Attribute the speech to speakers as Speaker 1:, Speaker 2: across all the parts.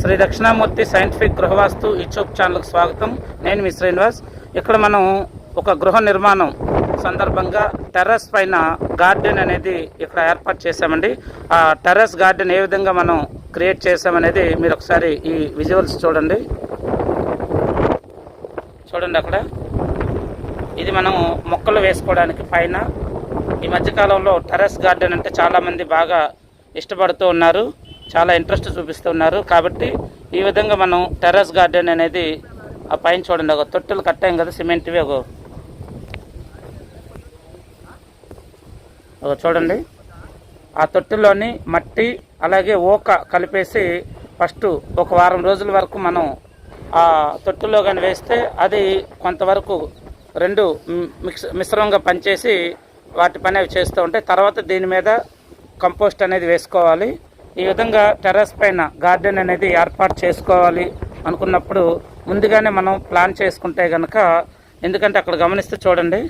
Speaker 1: Shri Dakshinamurthy scientific గృహవాస్తు YouTube ఛానల్కి స్వాగతం. నేను మీ శ్రీనివాస్. ఇక్కడ మనం ఒక గృహ నిర్మాణం సందర్భంగా టెర్రస్ పైన గార్డెన్ అనేది ఇక్కడ ఏర్పాటు చేశామండి. ఆ టెర్రస్ గార్డెన్ ఏ విధంగా మనం క్రియేట్ చేసామనేది మీరు ఒకసారి ఈ విజువల్స్ చూడండి. అక్కడ ఇది మనం మొక్కలు వేసుకోవడానికి పైన. ఈ మధ్యకాలంలో టెర్రస్ గార్డెన్ అంటే చాలామంది బాగా ఇష్టపడుతూ ఉన్నారు, చాలా ఇంట్రెస్ట్ చూపిస్తున్నారు. కాబట్టి ఈ విధంగా మనం టెర్రస్ గార్డెన్ అనేది ఆ పైన చూడండి, ఒక తొట్టెలు కట్టాం కదా సిమెంట్వి, ఒక చూడండి. ఆ తొట్టెల్లోని మట్టి అలాగే ఓక కలిపేసి ఫస్ట్ ఒక వారం రోజుల వరకు మనం ఆ తొట్టులో కానీ వేస్తే అది కొంతవరకు రెండు మిశ్రమంగా పనిచేసి వాటి పని అవి చేస్తూ ఉంటాయి. తర్వాత దీని మీద కంపోస్ట్ అనేది వేసుకోవాలి. ఈ విధంగా టెర్రస్ పైన గార్డెన్ అనేది ఏర్పాటు చేసుకోవాలి అనుకున్నప్పుడు ముందుగానే మనం ప్లాన్ చేసుకుంటే కనుక, ఎందుకంటే అక్కడ గమనిస్తే చూడండి,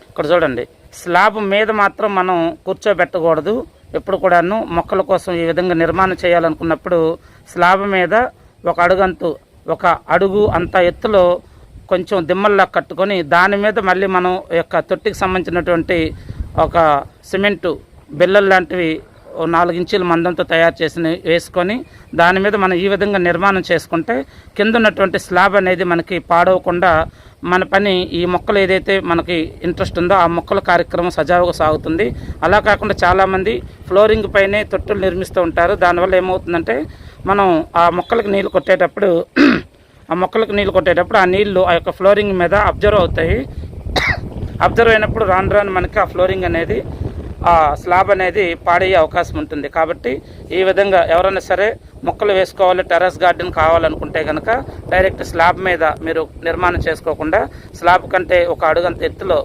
Speaker 1: ఇక్కడ చూడండి, స్లాబ్ మీద మాత్రం మనం కూర్చోబెట్టకూడదు. ఎప్పుడు కూడాను మొక్కల కోసం ఈ విధంగా నిర్మాణం చేయాలనుకున్నప్పుడు స్లాబ్ మీద ఒక అడుగు అంత ఎత్తులో కొంచెం దిమ్మల్లా కట్టుకొని దాని మీద మళ్ళీ మనం యొక్క తొట్టికి సంబంధించినటువంటి ఒక సిమెంటు బిల్లలు లాంటివి 4 ఇంచుల మందంతో తయారు చేసి వేసుకొని దాని మీద మనం ఈ విధంగా నిర్మాణం చేసుకుంటే కింద ఉన్నటువంటి స్లాబ్ అనేది మనకి పాడవకుండా మన పని, ఈ మొక్కలు ఏదైతే మనకి ఇంట్రెస్ట్ ఉందో ఆ మొక్కల కార్యక్రమం సజావుగా సాగుతుంది. అలా కాకుండా చాలామంది ఫ్లోరింగ్ పైనే తొట్టులు నిర్మిస్తూ ఉంటారు. దానివల్ల ఏమవుతుందంటే మనం ఆ మొక్కలకు నీళ్ళు కొట్టేటప్పుడు ఆ నీళ్లు ఆ యొక్క ఫ్లోరింగ్ మీద అబ్జర్వ్ అవుతాయి. అబ్జర్వ్ అయినప్పుడు రాను మనకి ఆ ఫ్లోరింగ్ అనేది, ఆ స్లాబ్ అనేది పాడయ్యే అవకాశం ఉంటుంది. కాబట్టి ఈ విధంగా ఎవరైనా సరే మొక్కలు వేసుకోవాలి, టెర్రస్ గార్డెన్ కావాలనుకుంటే కనుక డైరెక్ట్ స్లాబ్ మీద మీరు నిర్మాణం చేసుకోకుండా స్లాబ్ కంటే ఒక అడుగంత ఎత్తులో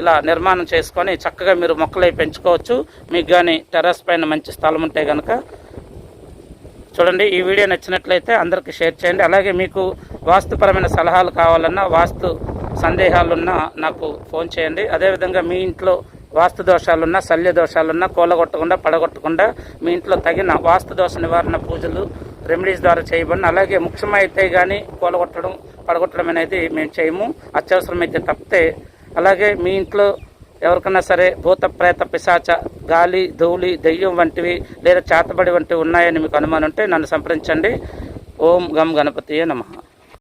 Speaker 1: ఇలా నిర్మాణం చేసుకొని చక్కగా మీరు మొక్కలు పెంచుకోవచ్చు. మీకు కానీ టెర్రస్ పైన మంచి స్థలం ఉంటే కనుక చూడండి. ఈ వీడియో నచ్చినట్లయితే అందరికీ షేర్ చేయండి. అలాగే మీకు వాస్తుపరమైన సలహాలు కావాలన్నా, వాస్తు సందేహాలున్నా నాకు ఫోన్ చేయండి. అదేవిధంగా మీ ఇంట్లో వాస్తు దోషాలున్నా, శల్య దోషాలున్నా కూలగొట్టకుండా పడగొట్టకుండా మీ ఇంట్లో తగిన వాస్తు దోష నివారణ పూజలు రెమెడీస్ ద్వారా చేయబడిన, అలాగే ముఖ్యమైతే కానీ కూలగొట్టడం పడగొట్టడం అనేది మేము చేయము, అత్యవసరమైతే తప్పితే. అలాగే మీ ఇంట్లో ఎవరికన్నా సరే భూత ప్రేత పిశాచ గాలి ధూళి దెయ్యం వంటివి లేదా చేతబడి వంటివి ఉన్నాయని మీకు అనుమానం ఉంటే నన్ను సంప్రదించండి. ఓం గం గణపతియే నమః.